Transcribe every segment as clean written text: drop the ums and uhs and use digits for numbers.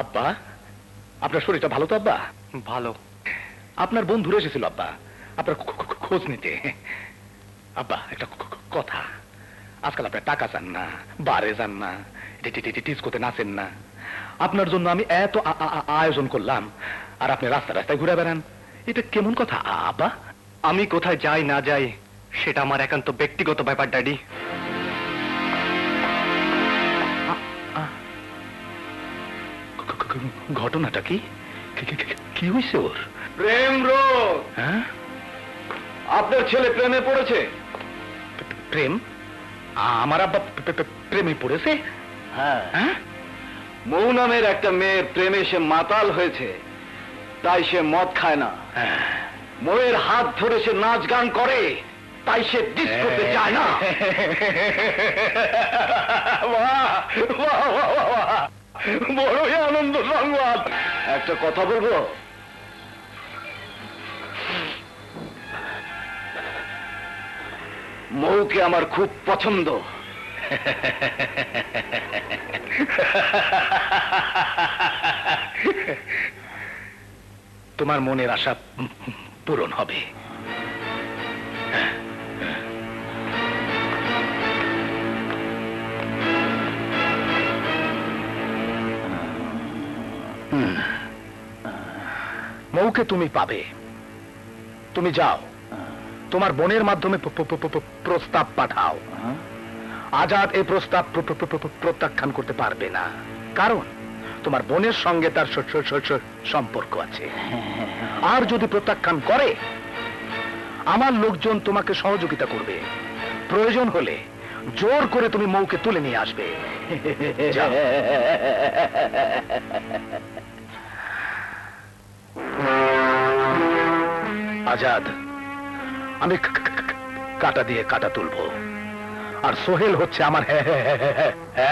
আব্বা, আপনার শরীরটা ভালো তো আব্বা? ভালো। আপনার বন্ধুরা এসেছিল আব্বা আপনার খোঁজ নিতে। আব্বা একটা কথা, আজকাল আপনার টাকা চান না, বারে যান না, ডিস্কোতে নাচেন না। আপনার জন্য আমি এত আয়োজন করলাম, আর আপনি রাস্তা রাস্তায় ঘুরে বেড়ান। এটা কেমন কথা আব্বা? আমি কোথায় যাই না যাই সেটা আমার একান্ত ব্যক্তিগত ব্যাপার ড্যাডি। ঘটনাটা কি? কি হয়েছে ওর? প্রেম রোগ। হ্যাঁ, আপনার ছেলে প্রেমে পড়েছে। প্রেম? আমার আব্বা প্রেমে পড়েছে? হ্যাঁ, হ্যাঁ, মৌ নামের একটা মেয়ের প্রেমে সে মাতাল হয়েছে, তাই সে মদ খায় না। হ্যাঁ। মৌয়ের হাত ধরে সে নাচ গান করে, তাই সে ডিস্কোতে যায় না। বাহ, বাহ, বাহ, বাহ, বড়ই আনন্দ সংবাদ। একটা কথা বলবো, মৌকে আমার খুব পছন্দ। তোমার মনের আশা পূরণ হবে। মৌকে তুমি পাবে। তুমি যাও, তোমার বোনের মাধ্যমে প্রস্তাব পাঠাও। আজাদ এই প্রস্তাব প্রত্যাখ্যান করতে পারবে না, কারণ তোমার বোনের সঙ্গে তার সম্পর্ক আছে। আর যদি প্রত্যাখ্যান করে, আমার লোকজন তোমাকে সহযোগিতা করবে। প্রয়োজন হলে জোর করে তুমি মৌকে তুলে নিয়ে আসবে। যাও। আজাদ, আমি কাটা দিয়ে কাটা তুলবো, আর সোহেল হচ্ছে আমার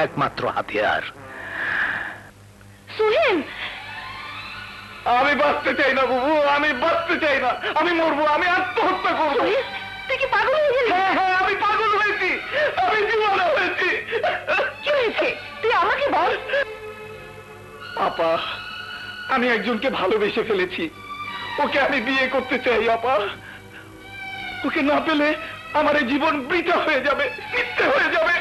একমাত্র হাতিয়ার। সোহেল, আমি বাঁচতে চাই না বুবু, আমি বাঁচতে চাই না। আমি মরবো, আমি আত্মহত্যা করবো। সোহেল, তুই কি পাগল হয়ে গেলি? হ্যাঁ হ্যাঁ, আমি পাগল হয়েছি, আমি দিওয়ানা হয়েছি। কি হয়েছে তুই আমাকে বল। আপা, আমি একজনকে ভালোবেসে ফেলেছি, ওকে আমি বিয়ে করতে চাই। আপা, ওকে না পেলে আমার এই জীবন বৃথা হয়ে যাবে, মিথ্যে হয়ে যাবে।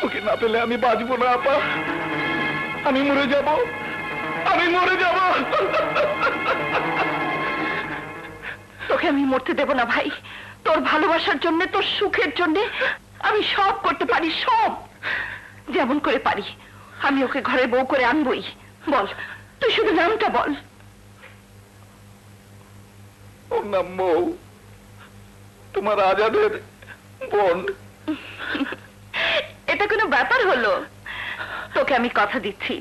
ওকে না পেলে আমি বাঁচবো না আপা, আমি মরে যাব, আমি মরে যাব। তোকে আমি মরতে দেব না ভাই। তোর ভালোবাসার জন্য, তোর সুখের জন্য আমি সব করতে পারি, সব। যেমন করে পারি আমি ওকে ঘরে বউ করে আনবই। বল, তুই শুধু নামটা বল। ওর নাম মৌ, তোমার আজাদের বোন। এটা কোনো ব্যাপার হলো? তোকে আমি কথা দিচ্ছি,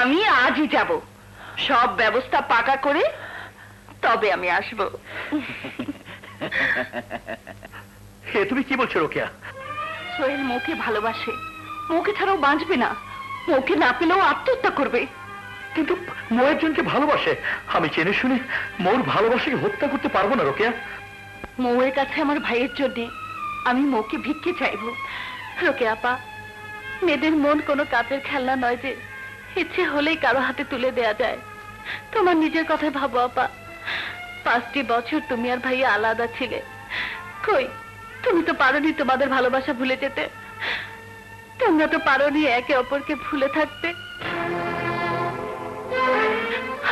আমি আজই যাব, সব ব্যবস্থা পাকা করে তবে আমি আসব। হে, তুমি কি বলছো রোকেয়া? সোহেল মৌকে ভালোবাসে, মৌকে ছাড়াও বাঁচবে না। মৌকে না পেলেও আত্মহত্যা করবে। কিন্তু মৌ একজনকে ভালোবাসে, আমি জেনে শুনে মৌর ভালোবাসাকে হত্যা করতে পারবো না রোকেয়া। মৌয়ের কাছে আমার ভাইয়ের জন্য আমি মৌকে ভিক্ষে চাইব। রোকে আপা, মেয়েদের মন কোনো কাপের খেলনা নয় যে ইচ্ছে হলেই কারো হাতে তুলে দেয়া যায়। তোমার নিজের কথাই ভাবো আপা, 5টি বছর তুমি আর ভাইয়া আলাদা ছিলে। কই, তুমি তো পারোনি তোমাদের ভালোবাসা ভুলে যেতে। তোমরা তো পারোনি একে অপরকে ভুলে থাকতে।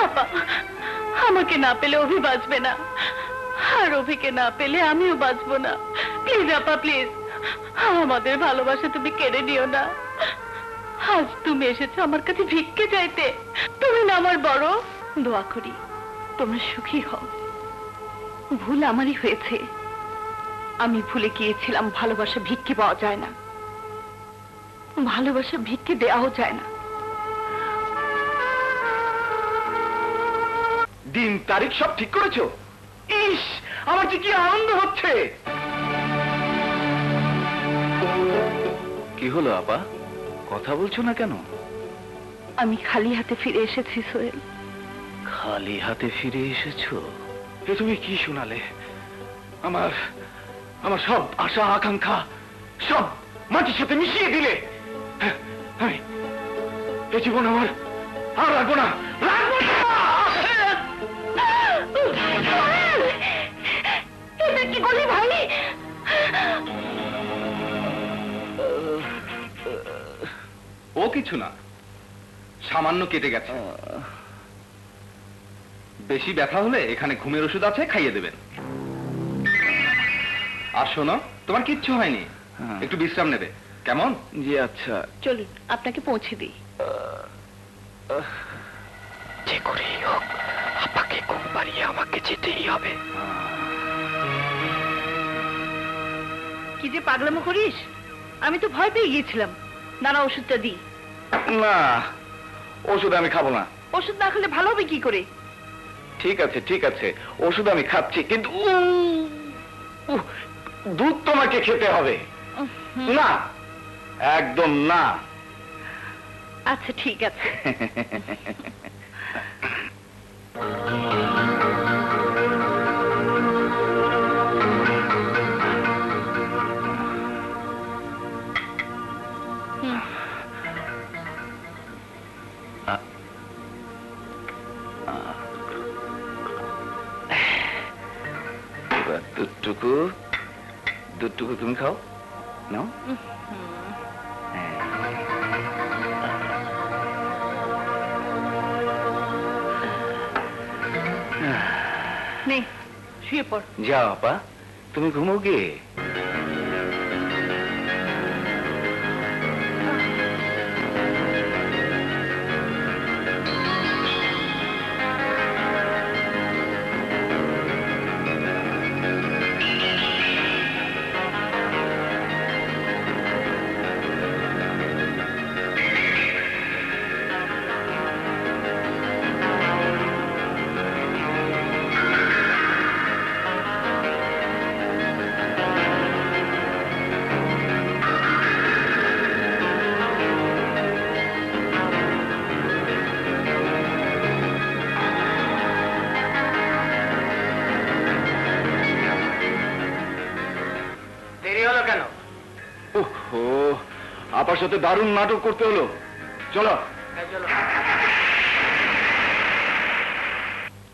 আপা, আমাকে না পেলে অভি বাঁচবে না, আর অভিকে না পেলে আমিও বাঁচবো না। প্লিজ আপা, প্লিজ, আমাদের ভালোবাসা তুমি কেড়ে নিও না। আজ তুমি এসেছো আমার কাছে ভিক্ষে চাইতে, তুমি না আমার বড়। দোয়া করি তোমরা সুখী হও। ভুল আমারই হয়েছে, আমি ভুলে গিয়েছিলাম ভালোবাসা ভিক্ষে পাওয়া যায় না, ভালোবাসা ভিক্ষে দেওয়াও যায় না। দিন তারিখ সব ঠিক করেছো? ইস, আমার যে কি আনন্দ হচ্ছে। কি হলো আপা, কথা বলছো না কেন? আমি খালি হাতে ফিরে এসেছি সোহেল। খালি হাতে ফিরে এসেছো? এ তুমি কি শোনালে? আমার আমার সব আশা আকাঙ্ক্ষা সব মাটির সাথে মিশিয়ে দিলে। এ জীবন আমার আর রাখবো না, রাখবো না। এটা কি করলি ভাই? ও কিছু না, সামান্য কেটে গেছে। বেশি ব্যথা হলে এখানে ঘুমের ওষুধ আছে, খাইয়ে দেবেন। আর শোনো, তোমার কিচ্ছু হয়নি, একটু বিশ্রাম নেবে, কেমন? জি আচ্ছা। চলুন আপনাকে পৌঁছে দিই। যে করেই হোক আপাকে ঘুম পাড়িয়ে আমাকে যেতেই হবে। কি যে পাগলামো করিস, আমি তো ভয় পেয়ে গিয়েছিলাম। নানা ওষুধটা দিই। না, ওষুধ আমি খাবো না। ওষুধ না খেলে ভালো হবে কি করে? ঠিক আছে ঠিক আছে, ওষুধ আমি খাচ্ছি, কিন্তু দুধ তোমাকে খেতে হবে। না, একদম না। আচ্ছা ঠিক আছে। এবার দুধটুকু তুমি খাও, নাও। নে শুয়ে পড়। যাও আপা, তুমি ঘুমো গিয়ে। দেরি হলো কেন? ওহো, আপার সাথে দারুণ নাটক করতে হলো। চলো।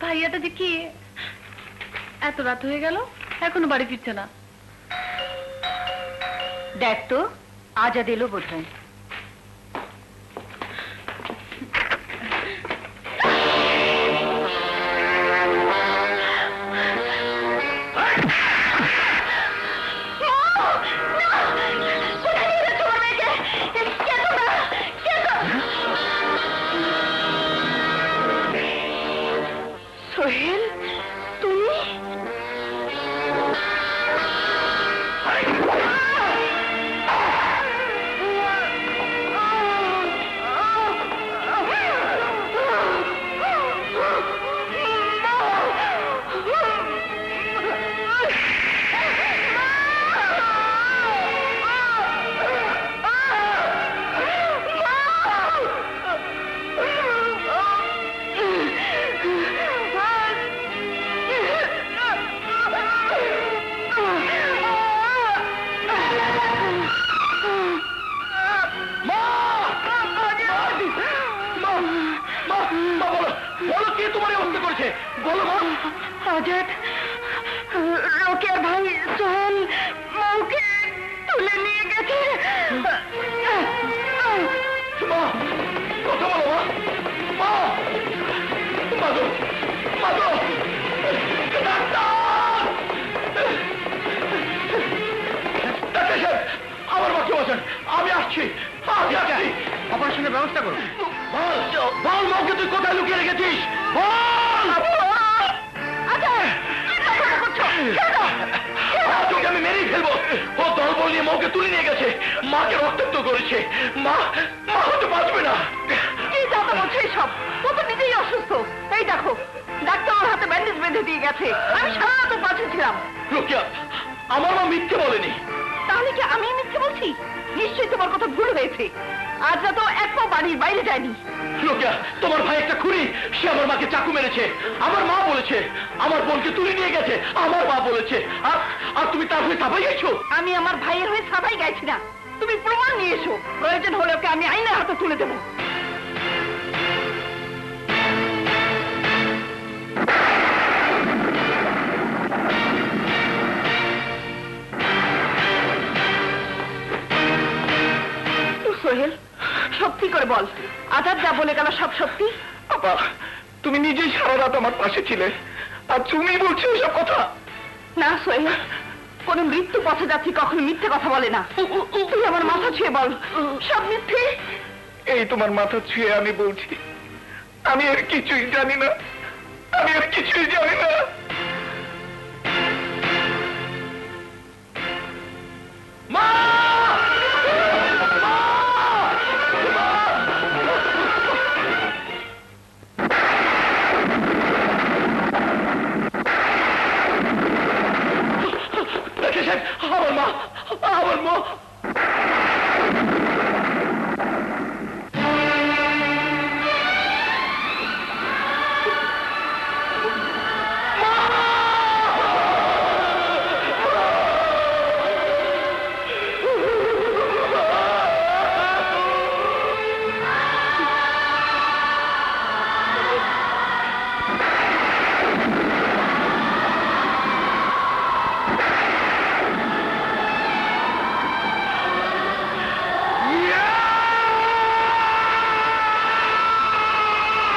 ভাইয়াটা যে কি এত রাত হয়ে গেল, এখনো বাড়ি ফিরছে না। দেখ তো, আজাদ এলো বোধ হয়। সোহেল, তুমি? বলো, কে তোমার অবস্থা করেছে? বলো মা। আজাদ, রোকেয়ার ভাই সোহেল মাকে তুলে নিয়ে গেছে। মা, কথা বলো মা। মা, মাগো, মাগো, ডাক্তার! ডাক্তার সাহেব, আমার মাকে বাঁচান, আমি আসছি, আমি আসছি। অপারেশনের ব্যবস্থা করো। বল, বল মাকে তুই কোথায় লুকিয়ে রেখেছিস? বল! তোকে আমি মেরেই ফেলবো। ও দলবল নিয়ে মাকে তুলে নিয়ে গেছে, মাকে রক্তাক্ত করেছে। মা হয়তো বাঁচবে না। কি কথা বলছো সব? ও তো নিজেই অসুস্থ। এই দেখো, ডাক্তার ওর হাতে ব্যান্ডেজ বেঁধে দিয়ে গেছে। আমি সারা রাত পাশে ছিলাম। রোকেয়া, আমার মা মিথ্যে বলেনি। তাহলে কি আমি মিথ্যে বলছি? নিশ্চয়ই তোমার কথা ভুল হয়েছে। আজ রাত এক পাও বাড়ির বাইরে যায়নি। রোকেয়া, তোমার ভাই একটা খুনি, সে আমার মাকে চাকু মেরেছে। আমার মা বলেছে আমার বোনকে তুলে নিয়ে গেছে, আমার মা বলেছে। আর তুমি তার হয়ে সাফাই গাইছো? আমি আমার ভাইয়ের হয়ে সাফাই গাইছি না। তুমি প্রমাণ নিয়ে এসো, প্রয়োজন হলে ওকে আমি আইনের হাতে তুলে দেবো। সোহেল যা বলে গেল সব সত্যি? আপা, তুমি নিজেই সারা রাত আমার পাশে ছিলে, আর তুমি বলছো এসব কথা? না সোহেল, কোন মৃত্যু পথে যাচ্ছি কখনো মিথ্যে কথা বলে না। তুই আমার মাথা ছুঁয়ে বল, সব মিথ্যে? এই তোমার মাথা ছুঁয়ে আমি বলছি, আমি আর কিছুই জানি না, আমি আর কিছুই জানি না। মা! আমার মা, আমার মা,